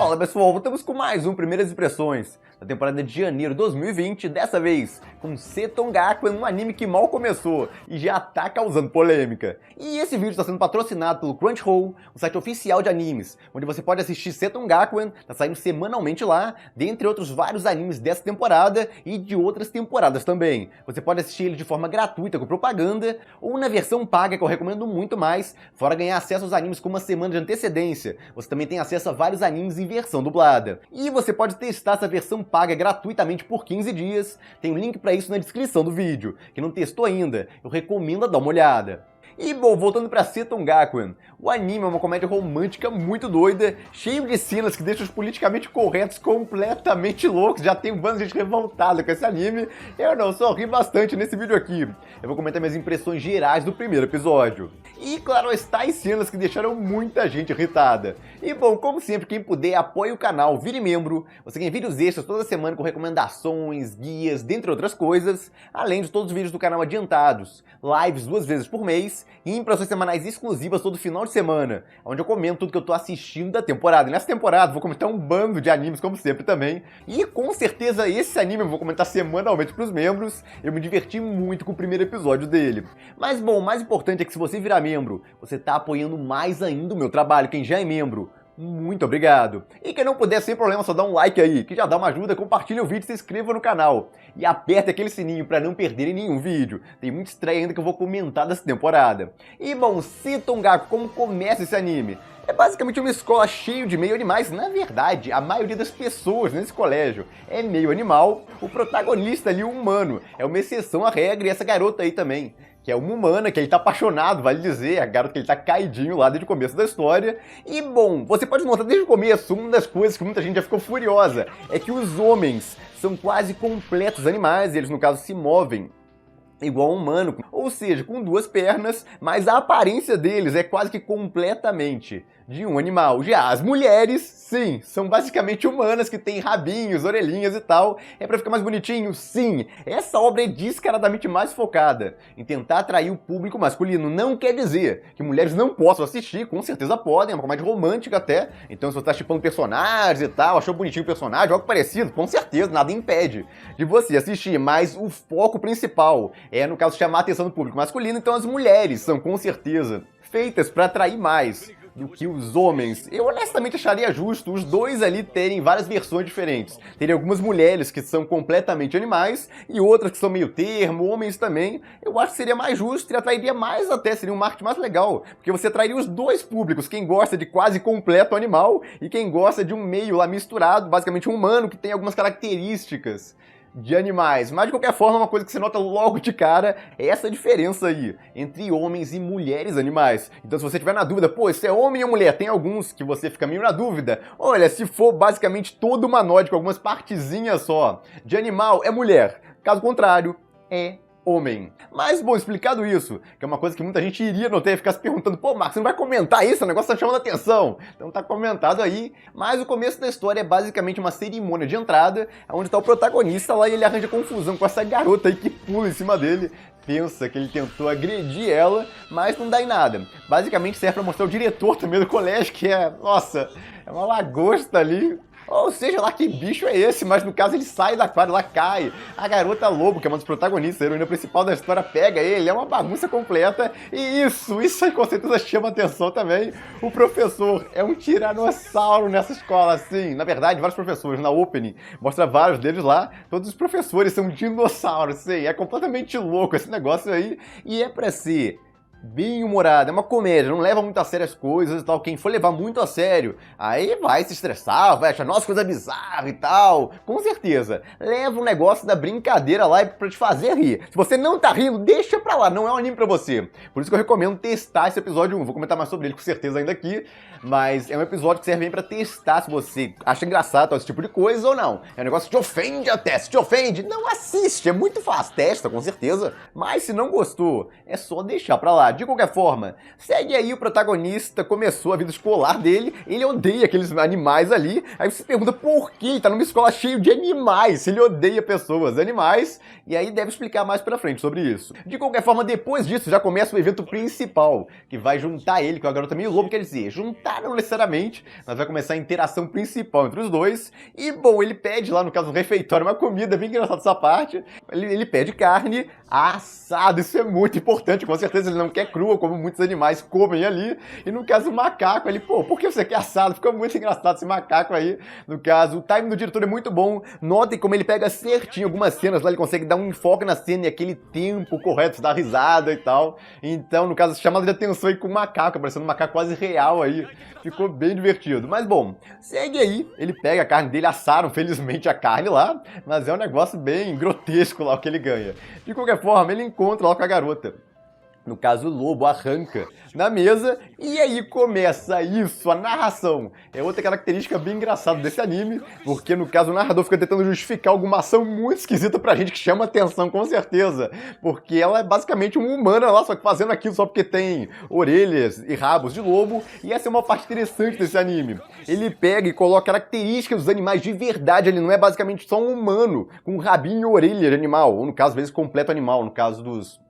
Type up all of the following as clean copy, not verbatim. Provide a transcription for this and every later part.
Fala pessoal, voltamos com mais um Primeiras Impressões da temporada de janeiro de 2020, dessa vez com Seton Gakuen, um anime que mal começou e já tá causando polêmica. E esse vídeo está sendo patrocinado pelo Crunchyroll, o site oficial de animes, onde você pode assistir Seton Gakuen, tá saindo semanalmente lá, dentre outros vários animes dessa temporada e de outras temporadas também. Você pode assistir ele de forma gratuita com propaganda, ou na versão paga, que eu recomendo muito mais, fora ganhar acesso aos animes com uma semana de antecedência. Você também tem acesso a vários animes em versão dublada. E você pode testar essa versão paga gratuitamente por 15 dias, tem um link pra isso na descrição do vídeo. Quem não testou ainda, eu recomendo dar uma olhada. E bom, voltando pra Seton Gakuen, o anime é uma comédia romântica muito doida, cheio de cenas que deixam os politicamente corretos completamente loucos. Já tem um bando de gente revoltada com esse anime. Eu não, só ri bastante nesse vídeo aqui. Eu vou comentar minhas impressões gerais do primeiro episódio. E claro, está em cenas que deixaram muita gente irritada. E bom, como sempre, quem puder, apoie o canal, vire membro. Você ganha vídeos extras toda semana com recomendações, guias, dentre outras coisas, além de todos os vídeos do canal adiantados, lives 2 vezes por mês, e impressões semanais exclusivas todo final de semana, onde eu comento tudo que eu tô assistindo da temporada. E nessa temporada vou comentar um bando de animes, como sempre também, e com certeza esse anime eu vou comentar semanalmente pros membros. Eu me diverti muito com o primeiro episódio dele. Mas bom, o mais importante é que se você virar membro, você tá apoiando mais ainda o meu trabalho, quem já é membro. Muito obrigado! E quem não puder, sem problema, só dá um like aí, que já dá uma ajuda, compartilha o vídeo, se inscreva no canal. E aperta aquele sininho para não perderem nenhum vídeo. Tem muita estreia ainda que eu vou comentar dessa temporada. E bom, Seton Gakuen, como começa esse anime? É basicamente uma escola cheia de meio animais. Na verdade, a maioria das pessoas nesse colégio é meio animal. O protagonista ali, o humano, é uma exceção à regra, e essa garota aí também, que é uma humana, que ele tá apaixonado, vale dizer, a garota que ele tá caidinho lá desde o começo da história. E bom, você pode notar desde o começo, uma das coisas que muita gente já ficou furiosa, é que os homens são quase completos animais, eles no caso se movem igual um humano, ou seja, com 2 pernas, mas a aparência deles é quase que completamente de um animal. Já as mulheres, sim, são basicamente humanas, que têm rabinhos, orelhinhas e tal. É pra ficar mais bonitinho? Sim. Essa obra é descaradamente mais focada em tentar atrair o público masculino. Não quer dizer que mulheres não possam assistir, com certeza podem, é uma comédia romântica até. Então se você tá shippando personagens e tal, achou bonitinho o personagem, algo parecido, com certeza, nada impede de você assistir. Mas o foco principal é, no caso, chamar a atenção do público masculino. Então as mulheres são, com certeza, feitas pra atrair mais do que os homens. Eu honestamente acharia justo os dois ali terem várias versões diferentes. Teria algumas mulheres que são completamente animais e outras que são meio termo, homens também. Eu acho que seria mais justo e atrairia mais até, seria um marketing mais legal, porque você atrairia os dois públicos, quem gosta de quase completo animal e quem gosta de um meio lá misturado, basicamente um humano que tem algumas características de animais. Mas de qualquer forma, uma coisa que você nota logo de cara é essa diferença aí entre homens e mulheres animais. Então se você tiver na dúvida, pô, isso é homem ou mulher? Tem alguns que você fica meio na dúvida. Olha, se for basicamente todo humanoide com algumas partezinhas só de animal, é mulher. Caso contrário, é homem. Mas, bom, explicado isso, que é uma coisa que muita gente iria notar e ficar se perguntando, pô, Marcos, você não vai comentar isso? O negócio tá chamando atenção. Então tá comentado aí. Mas o começo da história é basicamente uma cerimônia de entrada, onde tá o protagonista lá e ele arranja confusão com essa garota aí que pula em cima dele. Pensa que ele tentou agredir ela, mas não dá em nada. Basicamente serve pra mostrar o diretor também do colégio, que é, nossa, é uma lagosta ali. Ou seja lá que bicho é esse, mas no caso ele sai da quadra, ela cai. A garota lobo, que é uma dos protagonistas, a heroína principal da história, pega ele, é uma bagunça completa. E isso aí com certeza chama atenção também. O professor é um tiranossauro nessa escola, assim. Na verdade, vários professores, na opening, mostra vários deles lá. Todos os professores são dinossauros, sim. É completamente louco esse negócio aí. E é pra ser bem humorada, é uma comédia, não leva muito a sério as coisas e tal. Quem for levar muito a sério, aí vai se estressar, vai achar, nossa, coisa bizarra e tal. Com certeza, leva o negócio da brincadeira lá pra te fazer rir. Se você não tá rindo, deixa pra lá, não é um anime pra você. Por isso que eu recomendo testar esse episódio 1, vou comentar mais sobre ele com certeza ainda aqui, mas é um episódio que serve bem pra testar se você acha engraçado tal, esse tipo de coisa ou não. É um negócio que te ofende até, se te ofende, não assiste, é muito fácil, testa com certeza, mas se não gostou, é só deixar pra lá. lá. De qualquer forma, segue aí o protagonista, começou a vida escolar dele, ele odeia aqueles animais ali, aí você se pergunta por que ele tá numa escola cheia de animais, se ele odeia pessoas, animais, e aí deve explicar mais pra frente sobre isso. De qualquer forma, depois disso já começa o evento principal, que vai juntar ele com a garota meio lobo, quer dizer, juntar não necessariamente, mas vai começar a interação principal entre os dois, e bom, ele pede lá, no caso do refeitório, uma comida, bem engraçada essa parte, ele pede carne assada, isso é muito importante, com certeza ele não quer crua, como muitos animais comem ali, e no caso o macaco, ele, pô, por que você quer assado? Fica muito engraçado esse macaco aí, no caso, o time do diretor é muito bom, notem como ele pega certinho algumas cenas lá, ele consegue dar um enfoque na cena e aquele tempo correto, dar risada e tal, então, no caso, chamada de atenção aí com o macaco, parecendo um macaco quase real aí, ficou bem divertido, mas bom, segue aí, ele pega a carne dele, assaram felizmente a carne lá, mas é um negócio bem grotesco lá o que ele ganha. De qualquer forma, ele encontra lá com a garota. No caso, o lobo arranca na mesa e aí começa isso, a narração. É outra característica bem engraçada desse anime, porque no caso o narrador fica tentando justificar alguma ação muito esquisita pra gente, que chama atenção com certeza. Porque ela é basicamente uma humana lá, só que fazendo aquilo só porque tem orelhas e rabos de lobo. E essa é uma parte interessante desse anime. Ele pega e coloca características dos animais de verdade, ele não é basicamente só um humano com um rabinho e orelha de animal, ou no caso, às vezes, completo animal, no caso dos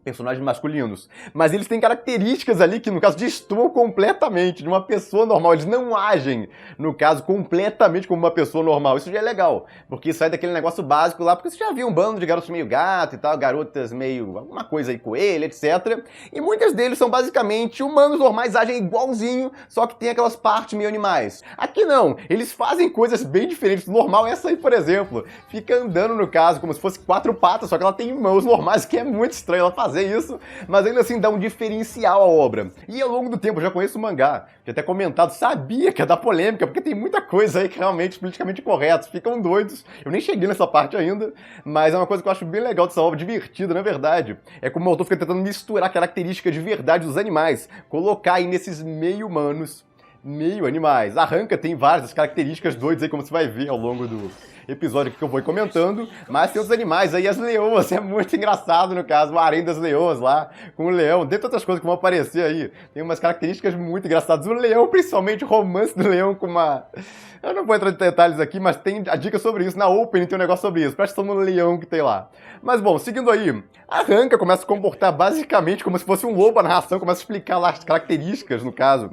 personagens masculinos, mas eles têm características ali que, no caso, destoam completamente de uma pessoa normal, eles não agem, no caso, completamente como uma pessoa normal, isso já é legal, porque sai daquele negócio básico lá, porque você já viu um bando de garotos meio gato e tal, garotas meio, alguma coisa aí, coelho, etc, e muitos deles são basicamente humanos normais, agem igualzinho, só que tem aquelas partes meio animais. Aqui não, eles fazem coisas bem diferentes do normal, essa aí, por exemplo, fica andando, no caso, como se fosse quatro patas, só que ela tem mãos normais, que é muito estranho ela fazer isso, mas ainda assim dá um diferencial à obra. E ao longo do tempo, eu já conheço o mangá, já até comentado, sabia que ia dar polêmica, porque tem muita coisa aí que realmente politicamente corretos, ficam doidos. Eu nem cheguei nessa parte ainda, mas é uma coisa que eu acho bem legal dessa obra, divertida, na verdade. É como o autor fica tentando misturar características de verdade dos animais, colocar aí nesses meio humanos, meio animais. A Ranka tem várias características doidas aí, como você vai ver ao longo do episódio que eu vou comentando, mas tem outros animais aí, as leoas, é muito engraçado no caso, o harém das leoas lá, com o leão, dentre outras coisas que vão aparecer aí, tem umas características muito engraçadas, o leão, principalmente o romance do leão com uma... Eu não vou entrar em detalhes aqui, mas tem a dica sobre isso, na Open tem um negócio sobre isso, presta atenção no leão que tem lá. Mas bom, seguindo aí, a Ranka começa a se comportar basicamente como se fosse um lobo, a narração começa a explicar lá as características, no caso,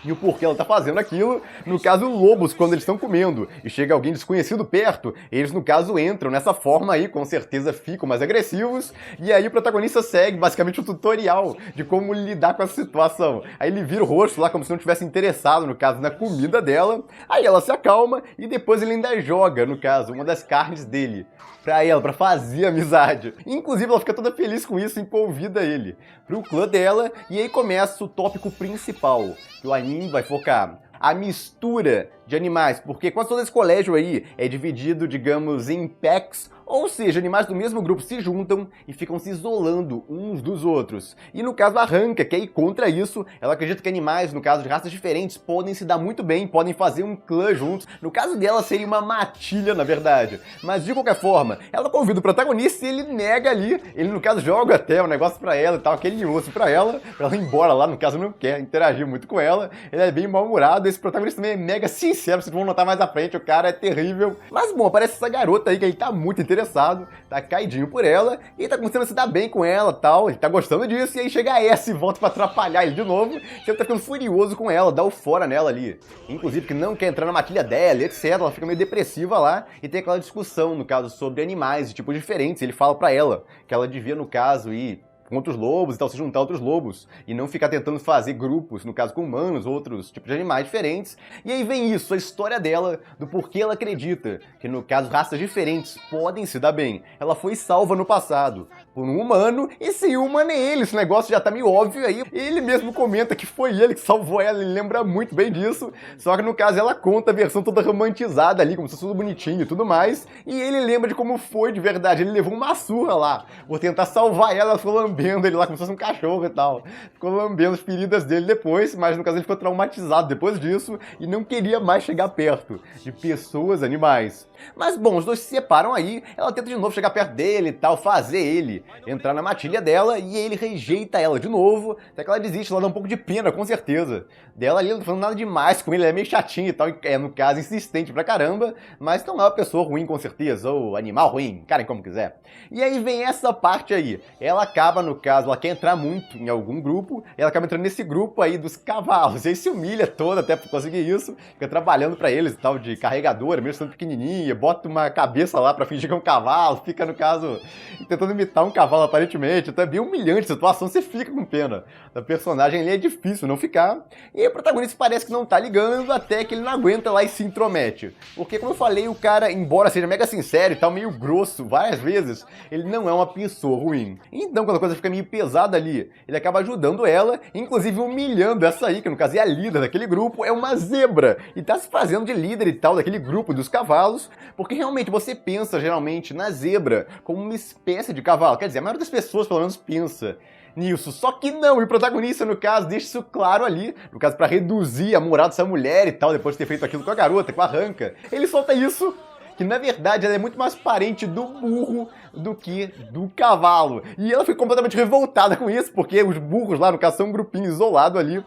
e o porquê ela tá fazendo aquilo, no caso, lobos, quando eles estão comendo, e chega alguém desconhecido perto, eles, no caso, entram nessa forma aí, com certeza ficam mais agressivos, e aí o protagonista segue, basicamente, o tutorial de como lidar com essa situação. Aí ele vira o rosto lá, como se não tivesse interessado, no caso, na comida dela, aí ela se acalma, e depois ele ainda joga, no caso, uma das carnes dele pra ela, pra fazer amizade. Inclusive, ela fica toda feliz com isso, envolvida ele pro clã dela, e aí começa o tópico principal, que o anime vai focar. A mistura de animais, porque quase todo esse colégio aí é dividido, digamos, em packs, ou seja, animais do mesmo grupo se juntam e ficam se isolando uns dos outros. E no caso a Ranka, quer ir contra isso, ela acredita que animais, no caso de raças diferentes, podem se dar muito bem, podem fazer um clã juntos. No caso dela seria uma matilha, na verdade. Mas de qualquer forma, ela convida o protagonista e ele nega ali. Ele, no caso, joga até um negócio pra ela e tal, aquele osso pra ela ir embora lá, no caso não quer interagir muito com ela. Ele é bem mal-humorado, esse protagonista também é mega sincero, vocês vão notar mais à frente, o cara é terrível. Mas bom, aparece essa garota aí que ele tá muito interessado, tá caidinho por ela, e ele tá começando a se dar bem com ela e tal, ele tá gostando disso, e aí chega a S e volta pra atrapalhar ele de novo, e ele tá ficando furioso com ela, dá o fora nela ali. Inclusive que não quer entrar na matilha dela, etc, ela fica meio depressiva lá, e tem aquela discussão, no caso, sobre animais de tipos diferentes, ele fala pra ela que ela devia, no caso, ir contra os lobos e tal, se juntar a outros lobos, e não ficar tentando fazer grupos, no caso com humanos, outros tipos de animais diferentes. E aí vem isso, a história dela, do porquê ela acredita que, no caso, raças diferentes podem se dar bem. Ela foi salva no passado por um humano, e se o humano é ele, esse negócio já tá meio óbvio aí. Ele mesmo comenta que foi ele que salvou ela, ele lembra muito bem disso, só que no caso ela conta a versão toda romantizada ali, como se fosse tudo bonitinho e tudo mais, e ele lembra de como foi de verdade, ele levou uma surra lá, por tentar salvar ela ficou lambendo ele lá como se fosse um cachorro e tal, ficou lambendo as feridas dele depois, mas no caso ele ficou traumatizado depois disso, e não queria mais chegar perto de pessoas, animais. Mas bom, os dois se separam aí, ela tenta de novo chegar perto dele e tal, fazer ele entrar na matilha dela e ele rejeita ela de novo, até que ela desiste, ela dá um pouco de pena, com certeza. Dela ali não tá falando nada demais com ele, ele é meio chatinho e tal, no caso, insistente pra caramba, mas não é uma pessoa ruim com certeza, ou animal ruim, encarem como quiser. E aí vem essa parte aí, ela acaba, no caso, ela quer entrar muito em algum grupo, e ela acaba entrando nesse grupo aí dos cavalos, e aí se humilha toda até por conseguir isso, fica trabalhando pra eles e tal, de carregadora, mesmo sendo pequenininha, bota uma cabeça lá pra fingir que é um cavalo, fica, no caso, tentando imitar um cavalo aparentemente, então é bem humilhante a situação, você fica com pena da personagem, ali é difícil não ficar, e o protagonista parece que não tá ligando, até que ele não aguenta lá e se intromete, porque como eu falei, o cara, embora seja mega sincero e tal, meio grosso várias vezes, ele não é uma pessoa ruim, então quando a coisa fica meio pesada ali, ele acaba ajudando ela, inclusive humilhando essa aí, que no caso é a líder daquele grupo, é uma zebra, e tá se fazendo de líder e tal daquele grupo dos cavalos, porque realmente você pensa geralmente na zebra como uma espécie de cavalo, quer dizer, a maioria das pessoas pelo menos pensa nisso, só que não, e o protagonista, no caso, deixa isso claro ali, no caso, pra reduzir a moral dessa mulher e tal, depois de ter feito aquilo com a garota, com a Ranka, ele solta isso, que na verdade ela é muito mais parente do burro do que do cavalo, e ela fica completamente revoltada com isso, porque os burros lá, no caso, são um grupinho isolado ali.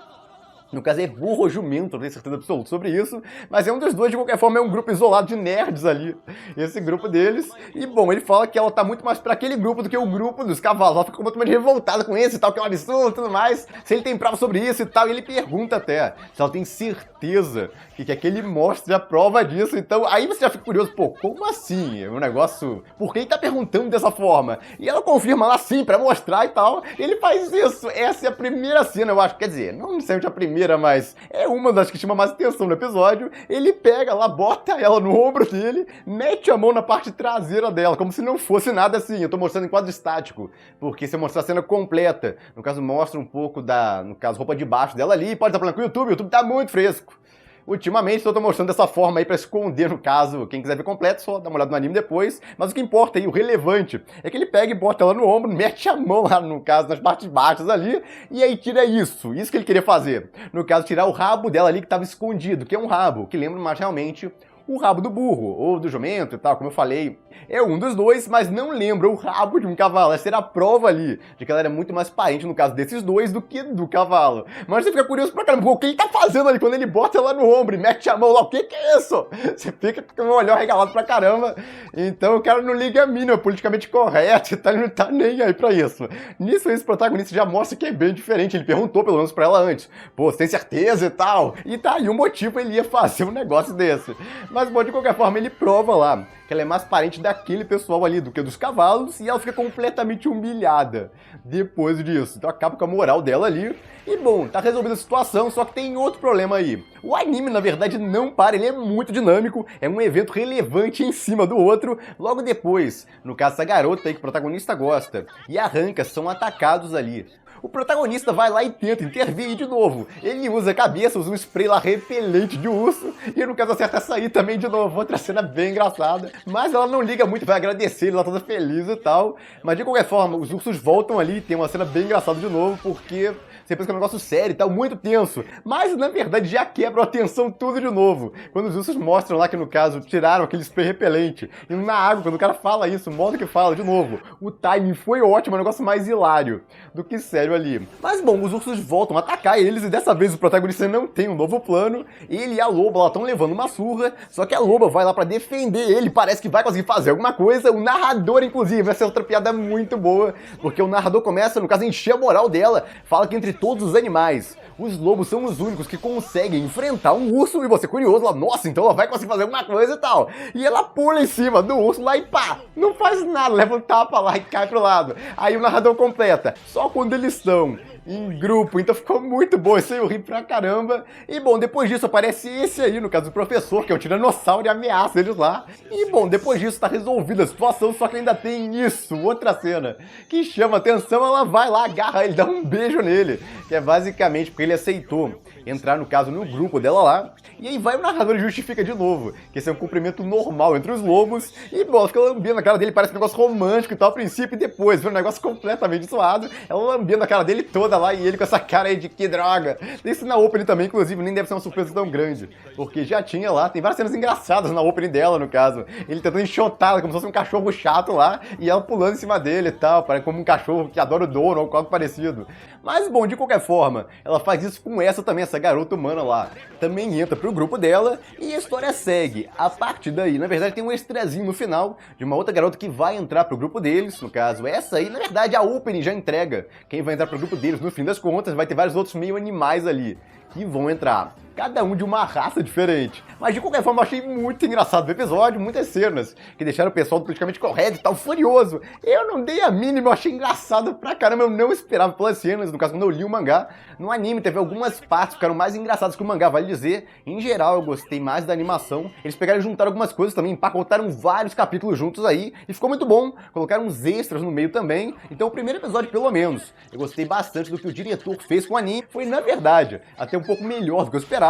No caso é burro ou jumento, não tenho certeza absoluta sobre isso, mas é um dos dois, de qualquer forma, é um grupo isolado de nerds ali, esse grupo deles. E, bom, ele fala que ela tá muito mais pra aquele grupo do que o grupo dos cavalos, ela fica completamente revoltada com isso e tal, que é um absurdo e tudo mais, se ele tem prova sobre isso e tal, e ele pergunta até se ela tem certeza que quer que ele mostre a prova disso, então aí você já fica curioso, pô, como assim? É um negócio, por que ele tá perguntando dessa forma? E ela confirma lá sim, pra mostrar e tal, e ele faz isso, essa é a primeira cena, eu acho, quer dizer, não necessariamente a primeira, mas é uma das que chama mais atenção no episódio. Ele pega lá, bota ela no ombro dele, mete a mão na parte traseira dela, como se não fosse nada assim. Eu tô mostrando em quadro estático, porque se eu mostrar a cena completa, no caso mostra um pouco da, no caso, roupa de baixo dela ali, pode estar falando com o YouTube tá muito fresco. Ultimamente eu tô mostrando dessa forma aí pra esconder, no caso, quem quiser ver completo, só dá uma olhada no anime depois, mas o que importa aí, o relevante, é que ele pega e bota ela no ombro, mete a mão lá, no caso, nas partes baixas ali, e aí tira isso que ele queria fazer. No caso, tirar o rabo dela ali que tava escondido, que é um rabo, que lembra mais realmente o rabo do burro, ou do jumento e tal, como eu falei, é um dos dois, mas não lembra o rabo de um cavalo. Essa era a prova ali, de que ela era muito mais parente, no caso desses dois, do que do cavalo. Mas você fica curioso pra caramba, o que ele tá fazendo ali, quando ele bota ela no ombro e mete a mão lá, o que é isso? Você fica com o olhar regalado pra caramba. Então o cara não liga a mínima, é politicamente correto, então ele não tá nem aí pra isso. Nisso, esse protagonista já mostra que é bem diferente, ele perguntou pelo menos pra ela antes, pô, você tem certeza e tal? E tá aí o motivo, ele ia fazer um negócio desse. Mas, bom, de qualquer forma, ele prova lá que ela é mais parente daquele pessoal ali do que dos cavalos, e ela fica completamente humilhada depois disso. Então acaba com a moral dela ali. E, bom, tá resolvida a situação, só que tem outro problema aí. O anime, na verdade, não para, ele é muito dinâmico, é um evento relevante em cima do outro. Logo depois, no caso, essa garota aí que o protagonista gosta e a Ranka são atacados ali. O protagonista vai lá e tenta intervir de novo. Ele usa a cabeça, usa um spray lá repelente de urso, e no caso acerta essa aí também de novo. Outra cena bem engraçada. Mas ela não liga muito, vai agradecer, ele lá toda feliz e tal. Mas de qualquer forma, os ursos voltam ali, tem uma cena bem engraçada de novo, porque você pensa que é um negócio sério e tal, muito tenso. Mas, na verdade, já quebra a atenção tudo de novo. Quando os ursos mostram lá que, no caso, tiraram aquele spray repelente. E na água, quando o cara fala isso, mostra que fala, de novo. O timing foi ótimo, é um negócio mais hilário do que sério ali. Mas, bom, os ursos voltam a atacar eles e dessa vez o protagonista não tem um novo plano. Ele e a loba, lá estão levando uma surra, só que a loba vai lá pra defender ele, parece que vai conseguir fazer alguma coisa. O narrador, inclusive, essa é outra piada muito boa, porque o narrador começa, no caso, a encher a moral dela, fala que entre todos os animais, os lobos são os únicos que conseguem enfrentar um urso, e você curioso, lá, nossa, então ela vai conseguir fazer alguma coisa e tal. E ela pula em cima do urso lá e pá, não faz nada, leva um tapa lá e cai pro lado. Aí o narrador completa, só quando eles estão em grupo, então ficou muito bom, isso aí eu ri pra caramba. E bom, depois disso aparece esse aí, no caso do professor, que é o tiranossauro, e ameaça eles lá. E bom, depois disso tá resolvida a situação, só que ainda tem isso, outra cena, que chama atenção, ela vai lá, agarra ele, dá um beijo nele, que é basicamente porque ele aceitou entrar, no caso, no grupo dela lá. E aí vai o narrador e justifica de novo que esse é um cumprimento normal entre os lobos. E, bom, ela fica lambendo a cara dele, parece um negócio romântico e tal, a princípio, e depois vê um negócio completamente zoado. Ela lambendo a cara dele toda lá e ele com essa cara aí de que droga. Isso na opening também, inclusive, nem deve ser uma surpresa tão grande, porque já tinha lá, tem várias cenas engraçadas na opening dela, no caso. Ele tentando enxotá-la como se fosse um cachorro chato lá, e ela pulando em cima dele e tal, parece como um cachorro que adora o dono ou algo parecido. Mas, bom, de qualquer forma, ela faz isso com essa também, essa garota humana lá. Também entra pro grupo dela e a história segue. A partir daí, na verdade, tem um extrazinho no final de uma outra garota que vai entrar pro grupo deles, no caso, essa aí, na verdade, a opening já entrega. Quem vai entrar pro grupo deles, no fim das contas, vai ter vários outros meio animais ali que vão entrar. Cada um de uma raça diferente. Mas de qualquer forma eu achei muito engraçado o episódio, muitas cenas que deixaram o pessoal do politicamente correto e tal furioso. Eu não dei a mínima, eu achei engraçado pra caramba, eu não esperava pelas cenas, no caso quando eu li o mangá. No anime teve algumas partes que ficaram mais engraçadas que o mangá, vale dizer. Em geral eu gostei mais da animação. Eles pegaram e juntaram algumas coisas também, empacotaram vários capítulos juntos aí e ficou muito bom. Colocaram uns extras no meio também. Então o primeiro episódio pelo menos, eu gostei bastante do que o diretor fez com o anime. Foi na verdade até um pouco melhor do que eu esperava.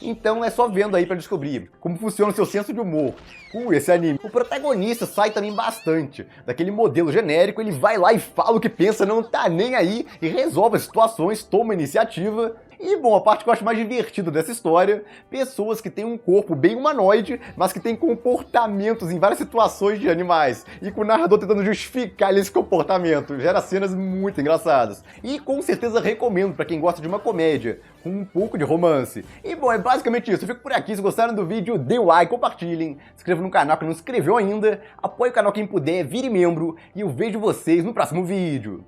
Então é só vendo aí pra descobrir como funciona o seu senso de humor com esse anime. O protagonista sai também bastante daquele modelo genérico, ele vai lá e fala o que pensa, não tá nem aí e resolve as situações, toma iniciativa. E, bom, a parte que eu acho mais divertida dessa história, pessoas que têm um corpo bem humanoide, mas que têm comportamentos em várias situações de animais, e com o narrador tentando justificar esse comportamento. Gera cenas muito engraçadas. E com certeza recomendo pra quem gosta de uma comédia, com um pouco de romance. E, bom, é basicamente isso. Eu fico por aqui. Se gostaram do vídeo, dê o like, compartilhem, se inscreva no canal que não se inscreveu ainda, apoie o canal quem puder, vire membro, e eu vejo vocês no próximo vídeo.